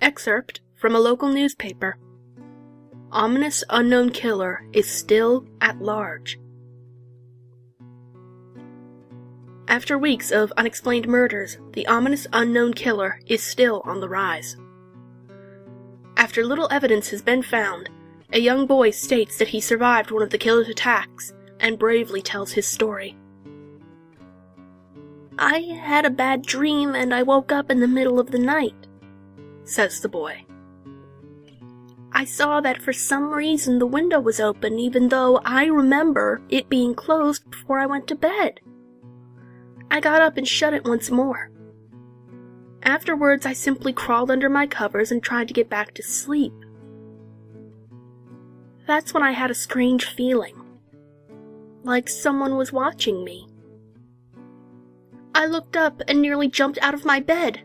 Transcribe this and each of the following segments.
Excerpt from a local newspaper. Ominous unknown killer is still at large. After weeks of unexplained murders, the ominous unknown killer is still on the rise. After little evidence has been found, a young boy states that he survived one of the killer's attacks and bravely tells his story. "I had a bad dream and I woke up in the middle of the night," says the boy. "I saw that for some reason the window was open even though I remember it being closed before I went to bed. I got up and shut it once more. Afterwards, I simply crawled under my covers and tried to get back to sleep. That's when I had a strange feeling, like someone was watching me. I looked up and nearly jumped out of my bed.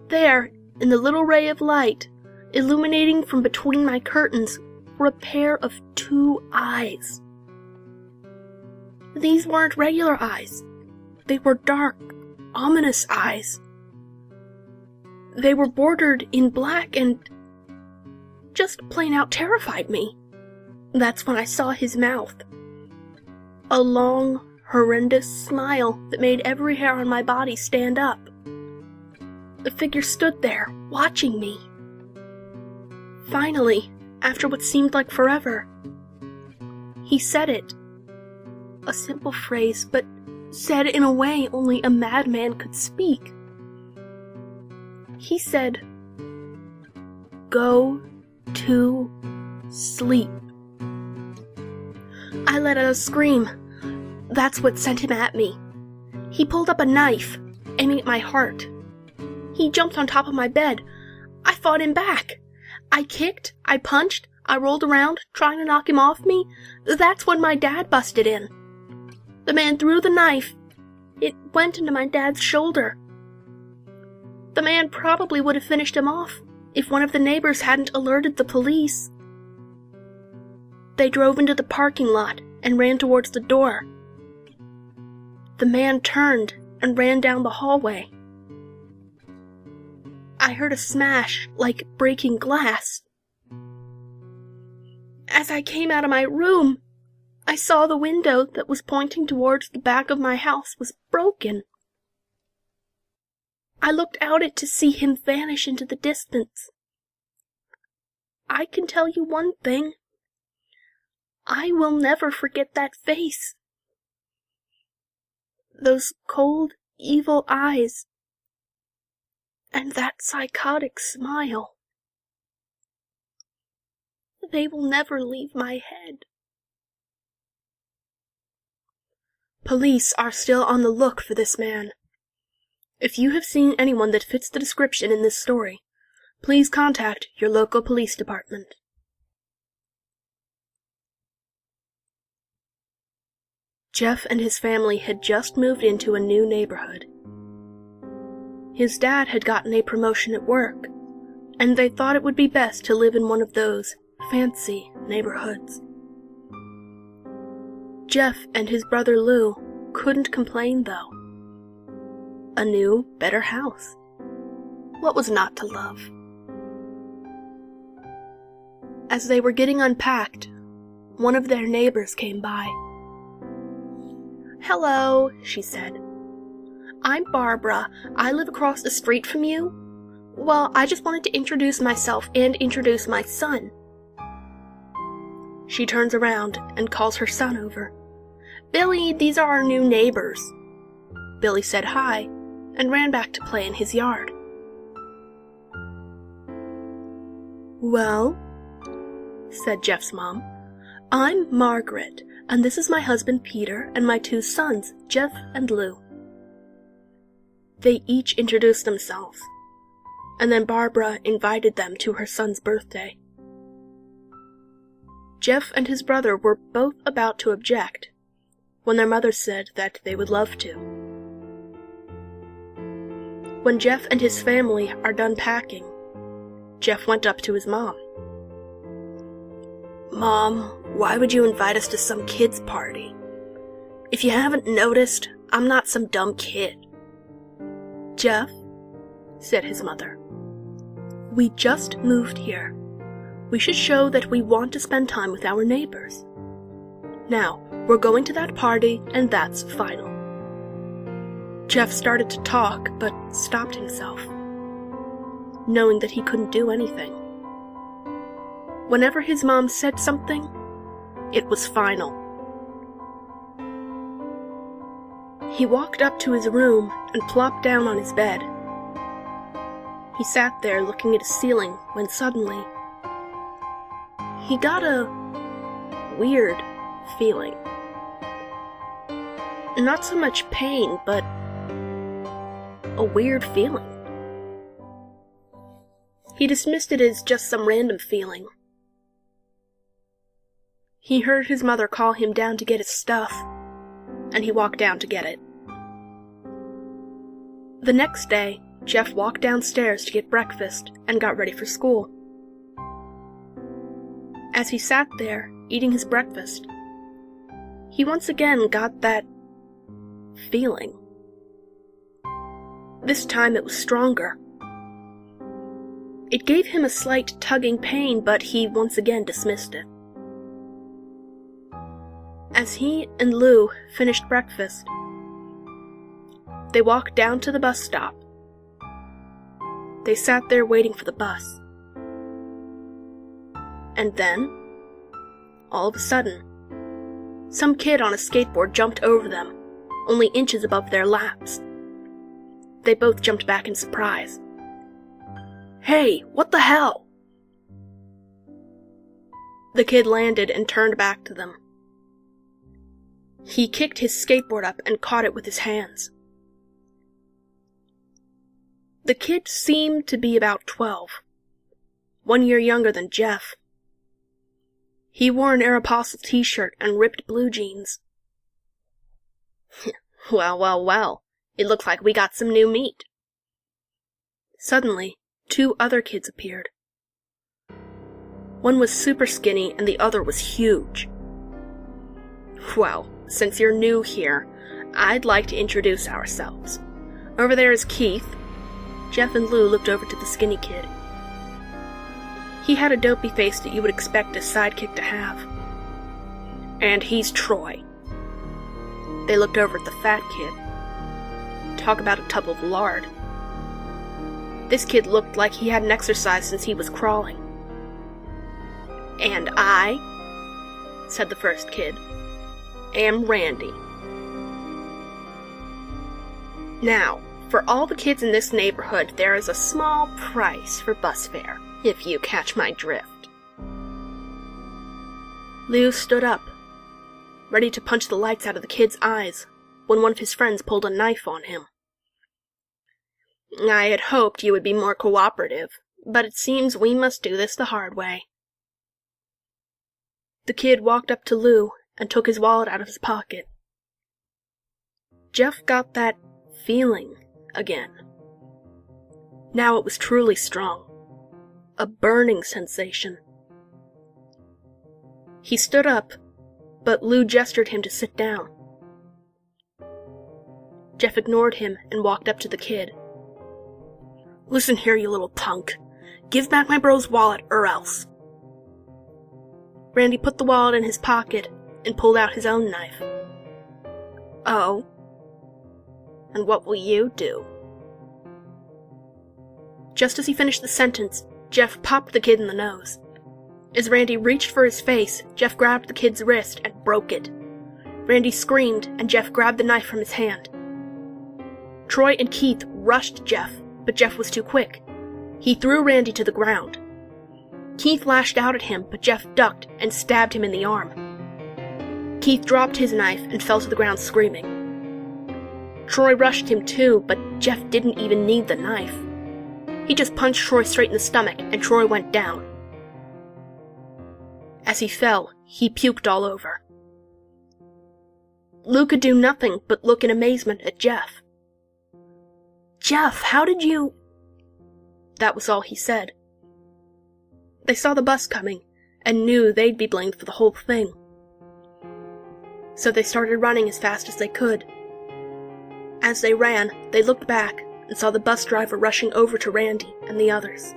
There, in the little ray of light, illuminating from between my curtains, were a pair of 2 eyes. These weren't regular eyes. They were dark, ominous eyes. They were bordered in black and just plain out terrified me. That's when I saw his mouth. A long, horrendous smile that made every hair on my body stand up. The figure stood there, watching me. Finally, after what seemed like forever, he said it. A simple phrase, but said in a way only a madman could speak. He said, "Go to sleep." I let out a scream. That's what sent him at me. He pulled up a knife, aiming at my heart. He jumped on top of my bed. I fought him back. I kicked, I punched, I rolled around, trying to knock him off me. That's when my dad busted in. The man threw the knife. It went into my dad's shoulder. The man probably would have finished him off if one of the neighbors hadn't alerted the police. They drove into the parking lot and ran towards the door. The man turned and ran down the hallway. I heard a smash, like breaking glass. As I came out of my room, I saw the window that was pointing towards the back of my house was broken. I looked out it to see him vanish into the distance. I can tell you one thing. I will never forget that face. Those cold, evil eyes. And that psychotic smile. They will never leave my head. Police are still on the look for this man. If you have seen anyone that fits the description in this story, please contact your local police department. Jeff and his family had just moved into a new neighborhood. His dad had gotten a promotion at work, and they thought it would be best to live in one of those fancy neighborhoods. Jeff and his brother Lou couldn't complain, though. A new, better house. What was not to love? As they were getting unpacked, one of their neighbors came by. "Hello," she said. "I'm Barbara. I live across the street from you. Well, I just wanted to introduce myself and introduce my son." She turns around and calls her son over. "Billy, these are our new neighbors." Billy said hi and ran back to play in his yard. "Well," said Jeff's mom, "I'm Margaret, and this is my husband Peter and my 2 sons, Jeff and Lou." They each introduced themselves, and then Barbara invited them to her son's birthday. Jeff and his brother were both about to object, when their mother said that they would love to. When Jeff and his family are done packing, Jeff went up to his mom. Mom, why would you invite us to some kid's party? If you haven't noticed, I'm not some dumb kid. Jeff, said his mother, we just moved here. We should show that we want to spend time with our neighbors. Now, we're going to that party, and that's final. Jeff started to talk, but stopped himself, knowing that he couldn't do anything. Whenever his mom said something, it was final. He walked up to his room and plopped down on his bed. He sat there looking at his ceiling when suddenly he got a weird feeling. Not so much pain, but a weird feeling. He dismissed it as just some random feeling. He heard his mother call him down to get his stuff, and he walked down to get it. The next day, Jeff walked downstairs to get breakfast and got ready for school. As he sat there, eating his breakfast, he once again got that feeling. This time it was stronger. It gave him a slight tugging pain, but he once again dismissed it. As he and Lou finished breakfast, they walked down to the bus stop. They sat there waiting for the bus. And then, all of a sudden, some kid on a skateboard jumped over them, only inches above their laps. They both jumped back in surprise. Hey, what the hell? The kid landed and turned back to them. He kicked his skateboard up and caught it with his hands. The kid seemed to be about 12, 1 year younger than Jeff. He wore an Aeropostale t-shirt and ripped blue jeans. Well, it looks like we got some new meat. Suddenly, 2 other kids appeared. One was super skinny and the other was huge. Well, since you're new here, I'd like to introduce ourselves. Over there is Keith. Jeff and Lou looked over to the skinny kid. He had a dopey face that you would expect a sidekick to have. And he's Troy. They looked over at the fat kid. Talk about a tub of lard. This kid looked like he hadn't exercised since he was crawling. And I, said the first kid, am Randy. Now, for all the kids in this neighborhood, there is a small price for bus fare, if you catch my drift. Lou stood up, ready to punch the lights out of the kid's eyes, when one of his friends pulled a knife on him. I had hoped you would be more cooperative, but it seems we must do this the hard way. The kid walked up to Lou and took his wallet out of his pocket. Jeff got that feeling again. Now it was truly strong. A burning sensation. He stood up, but Lou gestured him to sit down. Jeff ignored him and walked up to the kid. Listen here, you little punk. Give back my bro's wallet or else. Randy put the wallet in his pocket and pulled out his own knife. Oh? And what will you do? Just as he finished the sentence, Jeff popped the kid in the nose. As Randy reached for his face, Jeff grabbed the kid's wrist and broke it. Randy screamed, and Jeff grabbed the knife from his hand. Troy and Keith rushed Jeff, but Jeff was too quick. He threw Randy to the ground. Keith lashed out at him, but Jeff ducked and stabbed him in the arm. Keith dropped his knife and fell to the ground screaming. Troy rushed him too, but Jeff didn't even need the knife. He just punched Troy straight in the stomach, and Troy went down. As he fell, he puked all over. Lou could do nothing but look in amazement at Jeff. Jeff, how did you... That was all he said. They saw the bus coming, and knew they'd be blamed for the whole thing. So they started running as fast as they could. As they ran, they looked back and saw the bus driver rushing over to Randy and the others.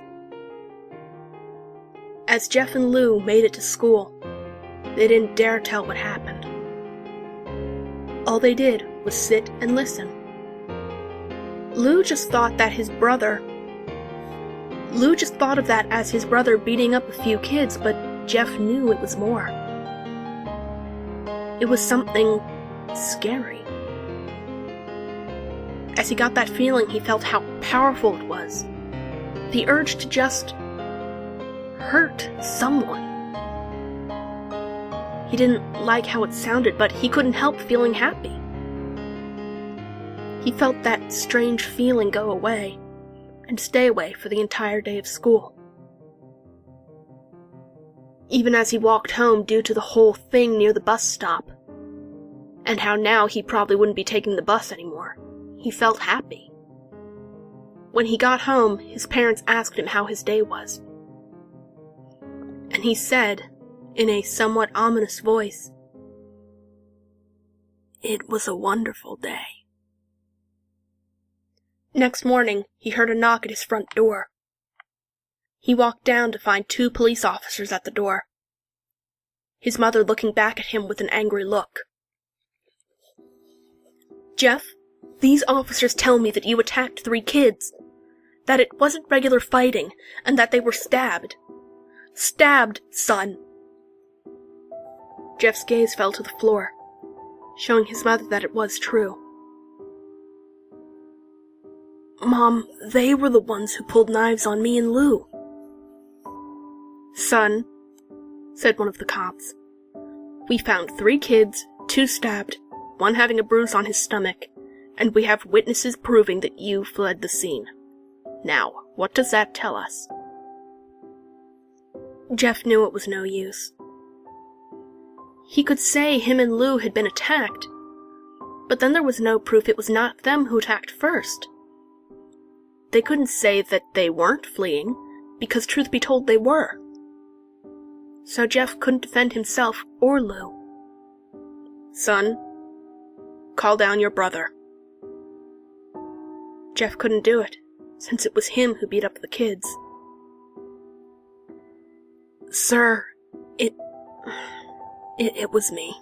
As Jeff and Lou made it to school, they didn't dare tell what happened. All they did was sit and listen. Lou just thought of that as his brother beating up a few kids, but Jeff knew it was more. It was something scary. As he got that feeling, he felt how powerful it was. The urge to just hurt someone. He didn't like how it sounded, but he couldn't help feeling happy. He felt that strange feeling go away, and stay away for the entire day of school. Even as he walked home due to the whole thing near the bus stop, and how now he probably wouldn't be taking the bus anymore, he felt happy. When he got home, his parents asked him how his day was. And he said, in a somewhat ominous voice, "It was a wonderful day." Next morning, he heard a knock at his front door. He walked down to find 2 police officers at the door, his mother looking back at him with an angry look. "Jeff, these officers tell me that you attacked 3 kids, that it wasn't regular fighting, and that they were stabbed. Stabbed, son." Jeff's gaze fell to the floor, showing his mother that it was true. "Mom, they were the ones who pulled knives on me and Lou." "Son," said one of the cops, "we found 3 kids, 2 stabbed, 1 having a bruise on his stomach, and we have witnesses proving that you fled the scene. Now, what does that tell us?" Jeff knew it was no use. He could say him and Lou had been attacked, but then there was no proof it was not them who attacked first. They couldn't say that they weren't fleeing, because truth be told they were. So Jeff couldn't defend himself or Lou. "Son, call down your brother." Jeff couldn't do it, since it was him who beat up the kids. "Sir, it was me.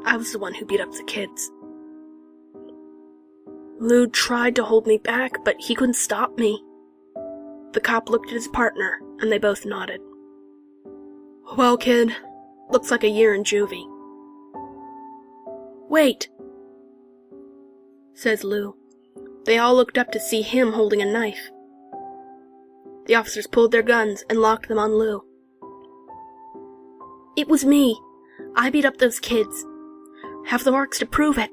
I was the one who beat up the kids. Lou tried to hold me back, but he couldn't stop me." The cop looked at his partner, and they both nodded. "Well, kid, looks like a year in juvie." "Wait," says Lou. They all looked up to see him holding a knife. The officers pulled their guns and locked them on Lou. "It was me. I beat up those kids. Have the marks to prove it."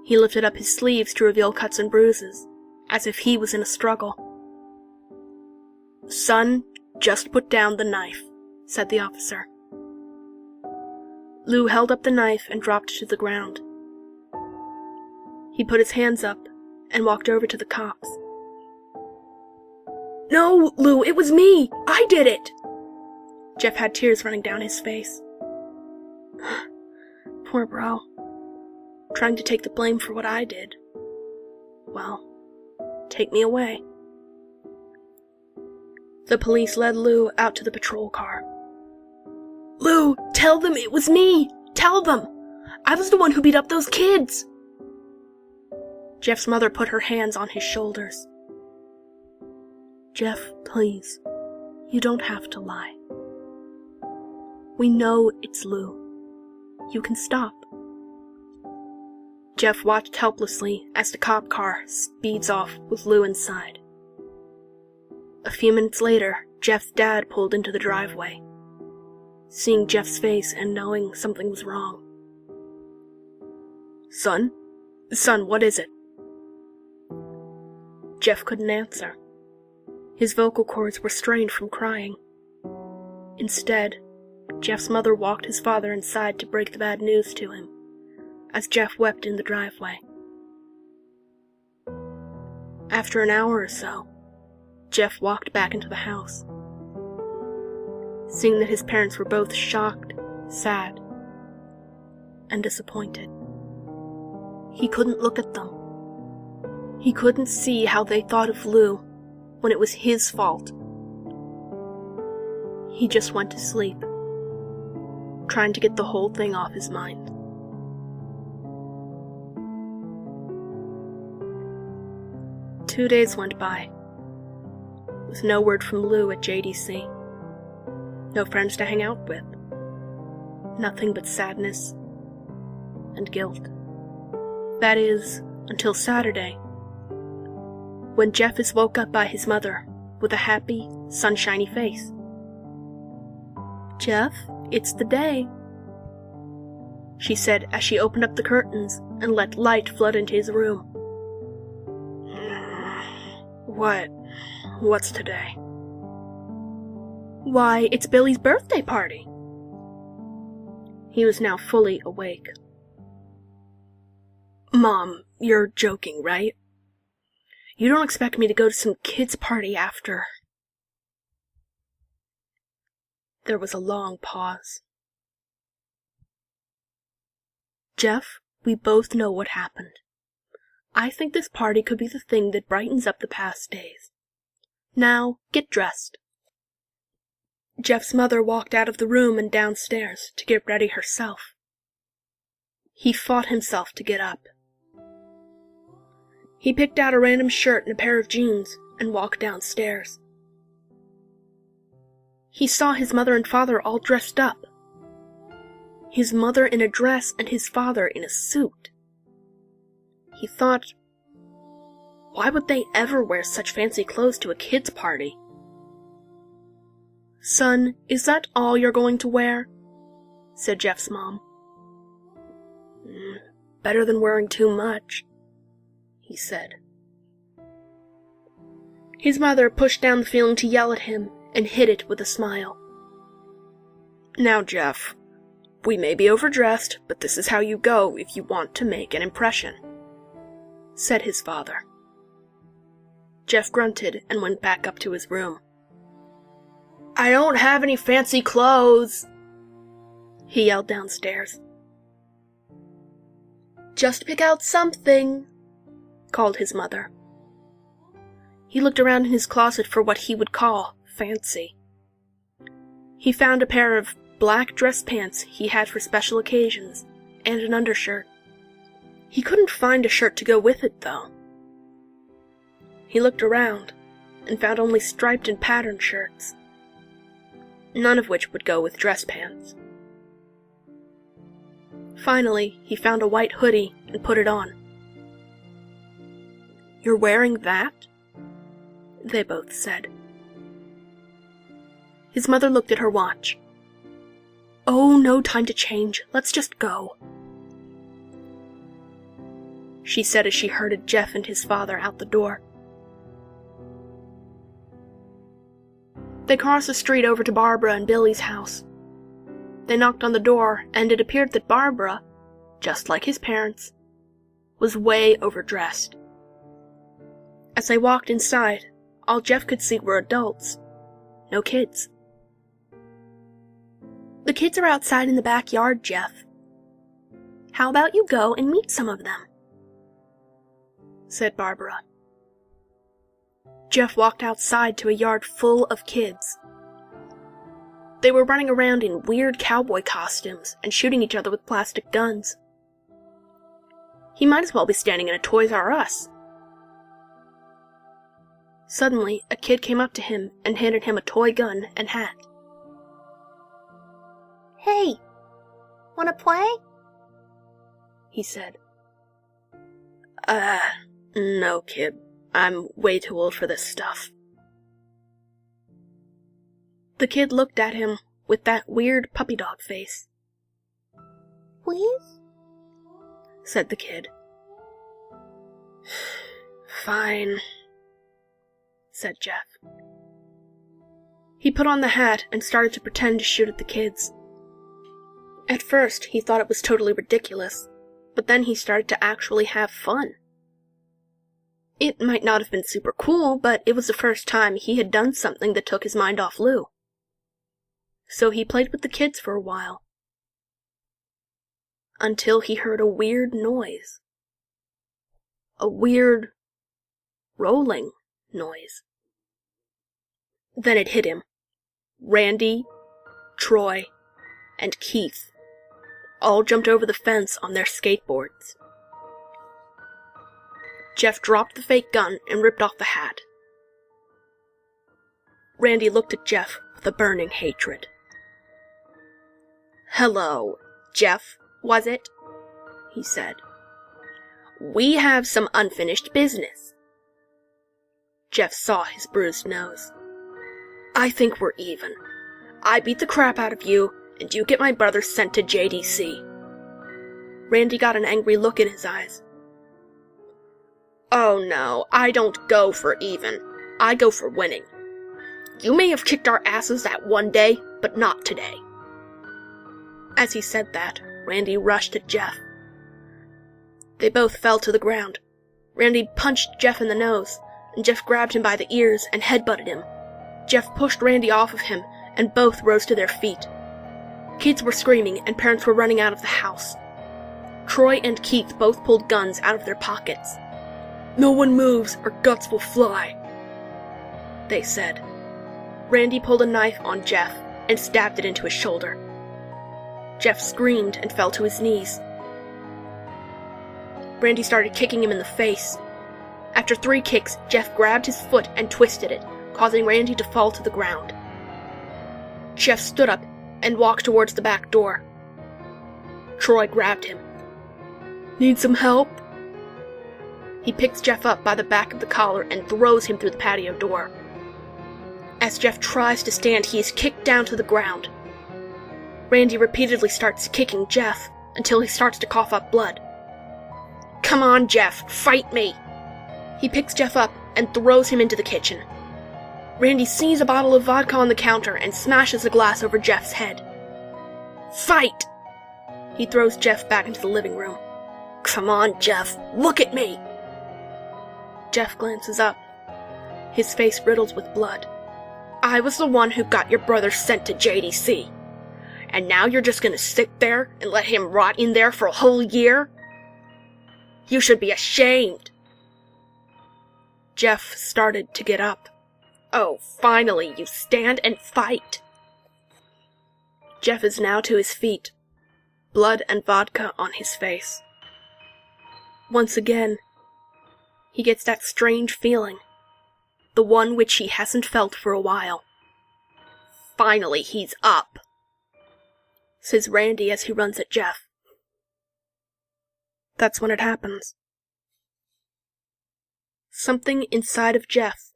He lifted up his sleeves to reveal cuts and bruises, as if he was in a struggle. "Son, just put down the knife," said the officer. Lou held up the knife and dropped it to the ground. He put his hands up and walked over to the cops. "No, Lou, it was me! I did it!" Jeff had tears running down his face. Poor bro. Trying to take the blame for what I did. Well, take me away. The police led Lou out to the patrol car. "Lou, tell them it was me! Tell them! I was the one who beat up those kids!" Jeff's mother put her hands on his shoulders. "Jeff, please, you don't have to lie. We know it's Lou. You can stop." Jeff watched helplessly as the cop car speeds off with Lou inside. A few minutes later, Jeff's dad pulled into the driveway. Seeing Jeff's face and knowing something was wrong. Son, what is it?" Jeff couldn't answer. His vocal cords were strained from crying. Instead, Jeff's mother walked his father inside to break the bad news to him, as Jeff wept in the driveway. After an hour or so, Jeff walked back into the house. seeing that his parents were both shocked, sad, and disappointed. He couldn't look at them. He couldn't see how they thought of Lou when it was his fault. He just went to sleep, trying to get the whole thing off his mind. Two days went by, with no word from Lou at JDC. No friends to hang out with. Nothing but sadness and guilt. That is, until Saturday, when Jeff is woke up by his mother with a happy, sunshiny face. "Jeff, it's the day," she said as she opened up the curtains and let light flood into his room. What's today?" "Why, it's Billy's birthday party." He was now fully awake. "Mom, you're joking, right? You don't expect me to go to some kid's party after..." There was a long pause. "Jeff, we both know what happened. I think this party could be the thing that brightens up the past days. Now, get dressed." Jeff's mother walked out of the room and downstairs to get ready herself. He fought himself to get up. He picked out a random shirt and a pair of jeans and walked downstairs. He saw his mother and father all dressed up. His mother in a dress and his father in a suit. He thought, why would they ever wear such fancy clothes to a kid's party? "Son, is that all you're going to wear?" said Jeff's mom. "Better than wearing too much," he said. His mother pushed down the feeling to yell at him and hid it with a smile. "Now, Jeff, we may be overdressed, but this is how you go if you want to make an impression," said his father. Jeff grunted and went back up to his room. "I don't have any fancy clothes," he yelled downstairs. "Just pick out something," called his mother. He looked around in his closet for what he would call fancy. He found a pair of black dress pants he had for special occasions, and an undershirt. He couldn't find a shirt to go with it, though. He looked around, and found only striped and patterned shirts, none of which would go with dress pants. Finally, he found a white hoodie and put it on. "You're wearing that?" they both said. His mother looked at her watch. "Oh, no time to change. Let's just go," she said as she herded Jeff and his father out the door. They crossed the street over to Barbara and Billy's house. They knocked on the door, and it appeared that Barbara, just like his parents, was way overdressed. As they walked inside, all Jeff could see were adults, no kids. "The kids are outside in the backyard, Jeff. How about you go and meet some of them?" said Barbara. Jeff walked outside to a yard full of kids. They were running around in weird cowboy costumes and shooting each other with plastic guns. He might as well be standing in a Toys R Us. Suddenly, a kid came up to him and handed him a toy gun and hat. "Hey, wanna play?" he said. No, kid. I'm way too old for this stuff." The kid looked at him with that weird puppy dog face. "Please?" said the kid. "Fine," said Jeff. He put on the hat and started to pretend to shoot at the kids. At first, he thought it was totally ridiculous, but then he started to actually have fun. It might not have been super cool, but it was the first time he had done something that took his mind off Lou. so he played with the kids for a while. Until he heard a weird noise. A weird, rolling noise. Then it hit him. Randy, Troy, and Keith all jumped over the fence on their skateboards. Jeff dropped the fake gun and ripped off the hat. Randy looked at Jeff with a burning hatred. "Hello, Jeff, was it?" he said. "We have some unfinished business." Jeff saw his bruised nose. "I think we're even. I beat the crap out of you, and you get my brother sent to JDC. Randy got an angry look in his eyes. "Oh no, I don't go for even. I go for winning. You may have kicked our asses that one day, but not today." As he said that, Randy rushed at Jeff. They both fell to the ground. Randy punched Jeff in the nose, and Jeff grabbed him by the ears and headbutted him. Jeff pushed Randy off of him, and both rose to their feet. Kids were screaming, and parents were running out of the house. Troy and Keith both pulled guns out of their pockets. "No one moves, or guts will fly," they said. Randy pulled a knife on Jeff and stabbed it into his shoulder. Jeff screamed and fell to his knees. Randy started kicking him in the face. After 3 kicks, Jeff grabbed his foot and twisted it, causing Randy to fall to the ground. Jeff stood up and walked towards the back door. Troy grabbed him. "Need some help?" He picks Jeff up by the back of the collar and throws him through the patio door. As Jeff tries to stand, he is kicked down to the ground. Randy repeatedly starts kicking Jeff until he starts to cough up blood. "Come on, Jeff, fight me!" He picks Jeff up and throws him into the kitchen. Randy sees a bottle of vodka on the counter and smashes a glass over Jeff's head. "Fight!" He throws Jeff back into the living room. "Come on, Jeff, look at me!" Jeff glances up. His face riddles with blood. "I was the one who got your brother sent to JDC. And now you're just gonna sit there and let him rot in there for a whole year? You should be ashamed." Jeff started to get up. "Oh, finally, you stand and fight." Jeff is now to his feet, blood and vodka on his face. Once again, he gets that strange feeling, the one which he hasn't felt for a while. "Finally, he's up," says Randy as he runs at Jeff. That's when it happens. Something inside of Jeff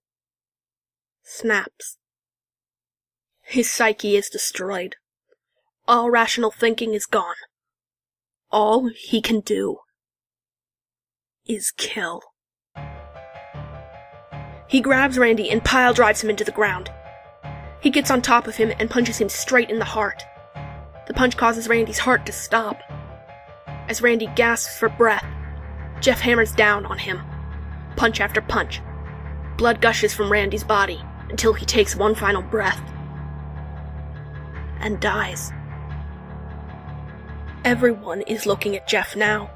snaps. His psyche is destroyed. All rational thinking is gone. All he can do is kill. He grabs Randy and pile drives him into the ground. He gets on top of him and punches him straight in the heart. The punch causes Randy's heart to stop. As Randy gasps for breath, Jeff hammers down on him, punch after punch. Blood gushes from Randy's body until he takes one final breath and dies. Everyone is looking at Jeff now.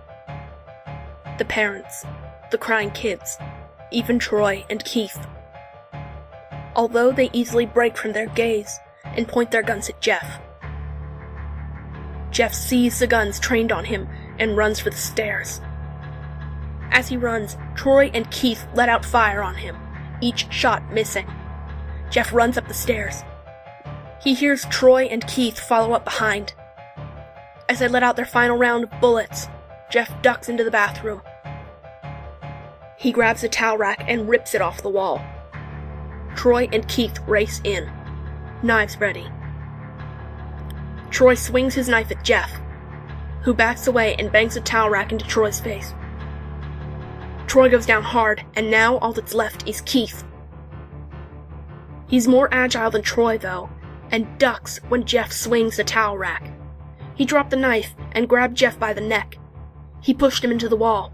The parents, the crying kids, even Troy and Keith. Although they easily break from their gaze and point their guns at Jeff. Jeff sees the guns trained on him and runs for the stairs. As he runs, Troy and Keith let out fire on him, each shot missing. Jeff runs up the stairs. He hears Troy and Keith follow up behind. As they let out their final round of bullets, Jeff ducks into the bathroom. He grabs a towel rack and rips it off the wall. Troy and Keith race in, knives ready. Troy swings his knife at Jeff, who backs away and bangs a towel rack into Troy's face. Troy goes down hard, and now all that's left is Keith. He's more agile than Troy, though, and ducks when Jeff swings the towel rack. He dropped the knife and grabbed Jeff by the neck. He pushed him into the wall.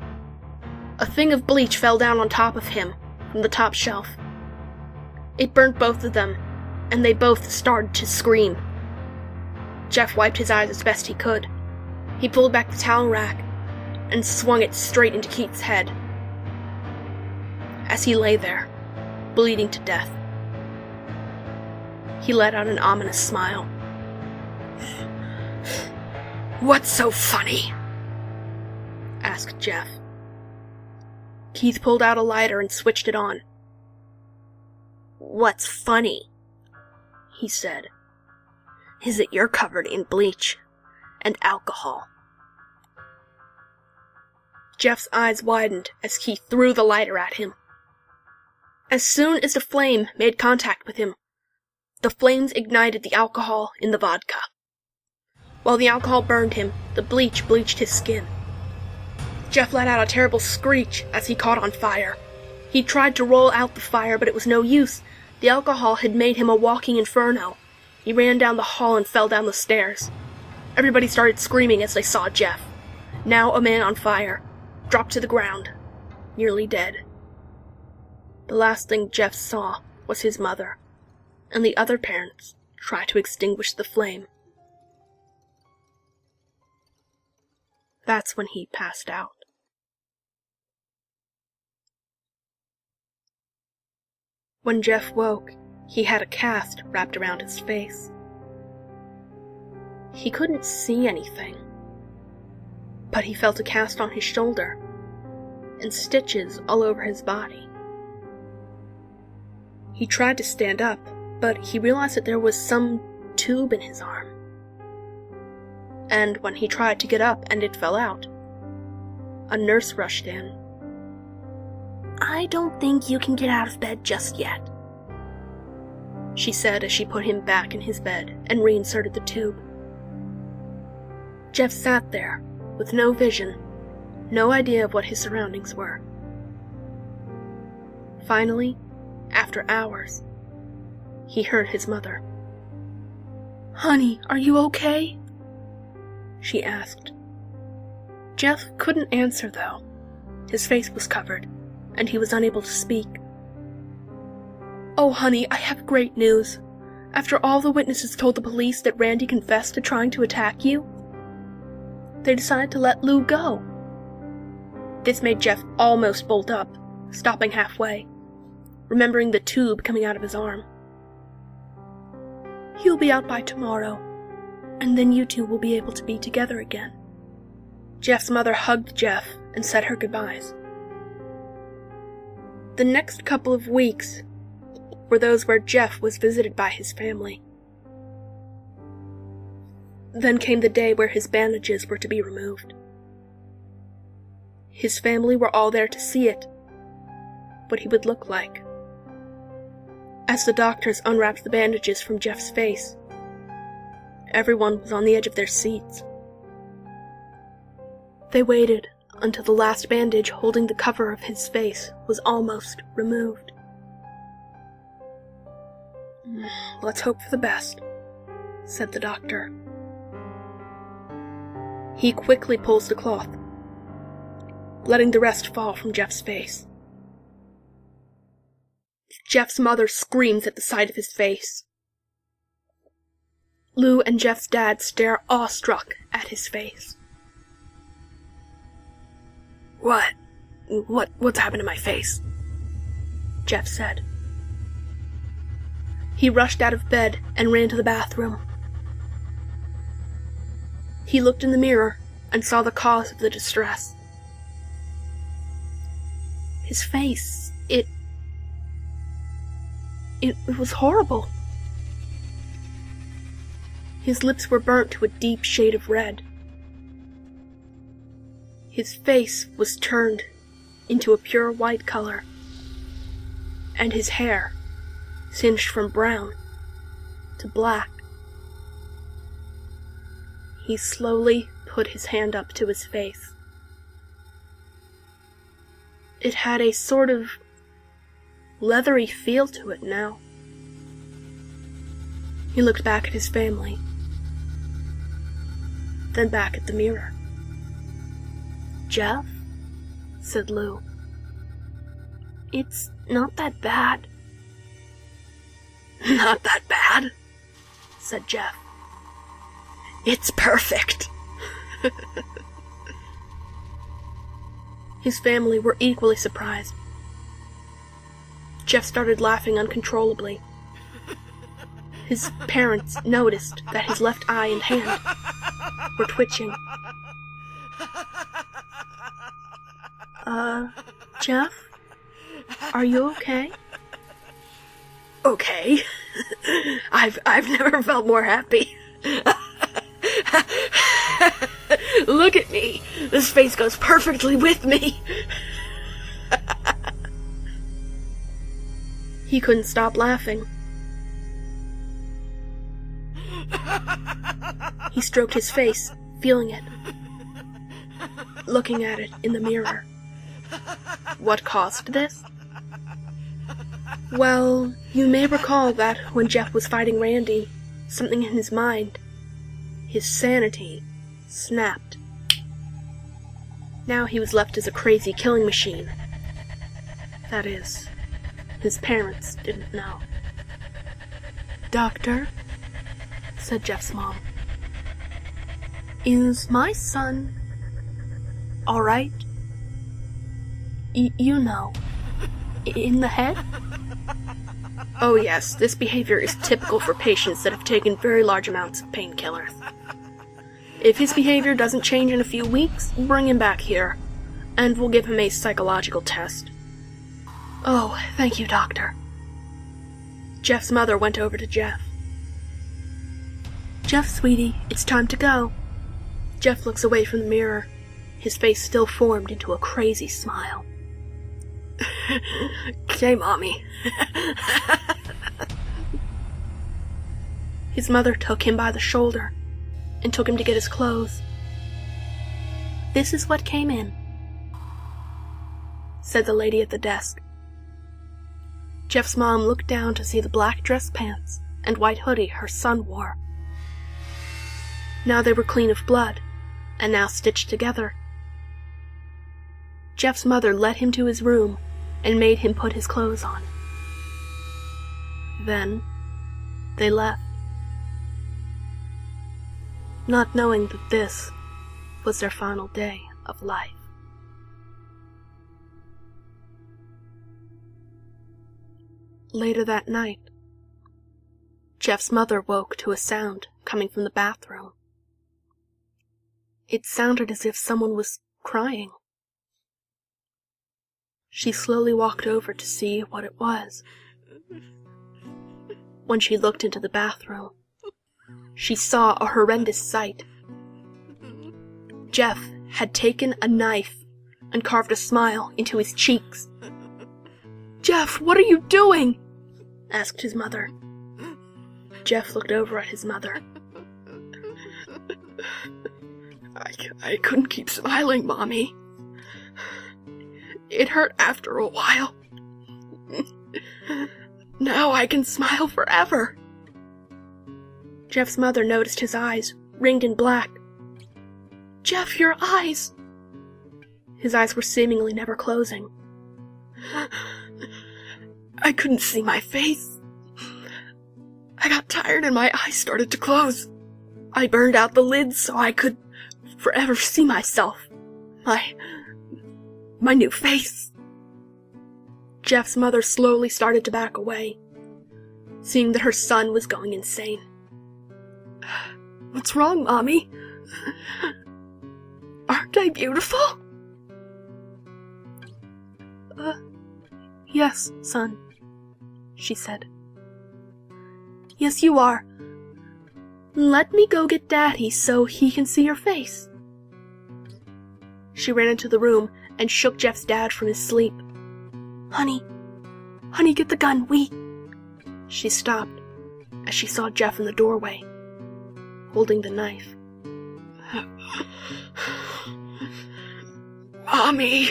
A thing of bleach fell down on top of him from the top shelf. It burnt both of them, and they both started to scream. Jeff wiped his eyes as best he could. He pulled back the towel rack and swung it straight into Keith's head. As he lay there, bleeding to death, he let out an ominous smile. "What's so funny?" asked Jeff. Keith pulled out a lighter and switched it on. "What's funny," he said, "is that you're covered in bleach and alcohol." Jeff's eyes widened as Keith threw the lighter at him. As soon as the flame made contact with him, the flames ignited the alcohol in the vodka. While the alcohol burned him, the bleach bleached his skin. Jeff let out a terrible screech as he caught on fire. He tried to roll out the fire, but it was no use. The alcohol had made him a walking inferno. He ran down the hall and fell down the stairs. Everybody started screaming as they saw Jeff, now a man on fire, dropped to the ground, nearly dead. The last thing Jeff saw was his mother, and the other parents try to extinguish the flame. That's when he passed out. When Jeff woke, he had a cast wrapped around his face. He couldn't see anything, but he felt a cast on his shoulder and stitches all over his body. He tried to stand up, but he realized that there was some tube in his arm. And when he tried to get up and it fell out, a nurse rushed in. "I don't think you can get out of bed just yet," she said as she put him back in his bed and reinserted the tube. Jeff sat there with no vision, no idea of what his surroundings were. Finally, after hours, he heard his mother. "Honey, are you okay?" she asked. Jeff couldn't answer, though. His face was covered, and he was unable to speak. "Oh, honey, I have great news. After all the witnesses told the police that Randy confessed to trying to attack you, they decided to let Lou go." This made Jeff almost bolt up, stopping halfway, remembering the tube coming out of his arm. "He'll be out by tomorrow, and then you two will be able to be together again." Jeff's mother hugged Jeff and said her goodbyes. The next couple of weeks were those where Jeff was visited by his family. Then came the day where his bandages were to be removed. His family were all there to see it, what he would look like. As the doctors unwrapped the bandages from Jeff's face, everyone was on the edge of their seats. They waited until the last bandage holding the cover of his face was almost removed. "Let's hope for the best," said the doctor. He quickly pulls the cloth, letting the rest fall from Jeff's face. Jeff's mother screams at the sight of his face. Lou and Jeff's dad stare awestruck at his face. What's happened to my face?" Jeff said. He rushed out of bed and ran to the bathroom. He looked in the mirror and saw the cause of the distress. His face, it was horrible. His lips were burnt to a deep shade of red. His face was turned into a pure white color, and his hair singed from brown to black. He slowly put his hand up to his face. It had a sort of leathery feel to it now. He looked back at his family, then back at the mirror. "Jeff," said Lou, "it's not that bad." "Not that bad?" said Jeff. It's perfect. His family were equally surprised. Jeff started laughing uncontrollably. His parents noticed that his left eye and hand were twitching. Jeff? Are you okay? Okay. I've never felt more happy. Look at me. This face goes perfectly with me. He couldn't stop laughing. He stroked his face, feeling it, looking at it in the mirror. What caused this? Well, you may recall that when Jeff was fighting Randy, something in his mind, his sanity, snapped. Now he was left as a crazy killing machine. That is, his parents didn't know. Doctor, said Jeff's mom, is my son all right? You know, in the head? Oh yes, this behavior is typical for patients that have taken very large amounts of painkillers. If his behavior doesn't change in a few weeks, bring him back here, and we'll give him a psychological test. Oh, thank you, Doctor. Jeff's mother went over to Jeff. Jeff, sweetie, it's time to go. Jeff looks away from the mirror, his face still formed into a crazy smile. Okay, Mommy. His mother took him by the shoulder and took him to get his clothes. This is what came in, said the lady at the desk. Jeff's mom looked down to see the black dress pants and white hoodie her son wore. Now they were clean of blood, and now stitched together. Jeff's mother led him to his room and made him put his clothes on. Then they left, not knowing that this was their final day of life. Later that night, Jeff's mother woke to a sound coming from the bathroom. It sounded as if someone was crying. She slowly walked over to see what it was. When she looked into the bathroom, she saw a horrendous sight. Jeff had taken a knife and carved a smile into his cheeks. Jeff, what are you doing? Asked his mother. Jeff looked over at his mother. I couldn't keep smiling, Mommy. It hurt after a while. Now I can smile forever. Jeff's mother noticed his eyes, ringed in black. Jeff, your eyes! His eyes were seemingly never closing. I couldn't see my face. I got tired and my eyes started to close. I burned out the lids so I could forever see myself. My new face. Jeff's mother slowly started to back away, seeing that her son was going insane. What's wrong, Mommy? Aren't I beautiful? Yes, son, she said. Yes, you are. Let me go get Daddy so he can see your face. She ran into the room and shook Jeff's dad from his sleep. Honey, get the gun, She stopped as she saw Jeff in the doorway, holding the knife. Mommy,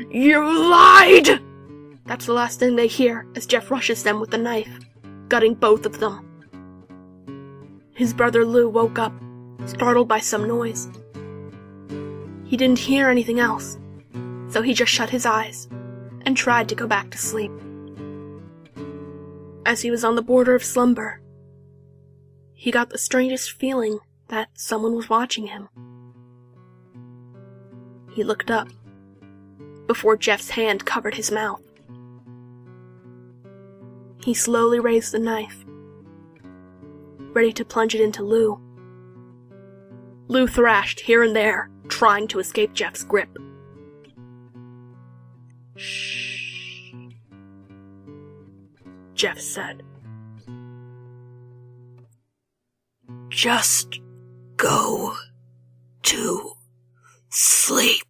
you lied! That's the last thing they hear as Jeff rushes them with the knife, gutting both of them. His brother Lou woke up, startled by some noise. He didn't hear anything else, so he just shut his eyes and tried to go back to sleep. As he was on the border of slumber, he got the strangest feeling that someone was watching him. He looked up, before Jeff's hand covered his mouth. He slowly raised the knife, ready to plunge it into Lou. Lou thrashed here and there, trying to escape Jeff's grip. "Shh," Jeff said. "Just go to sleep."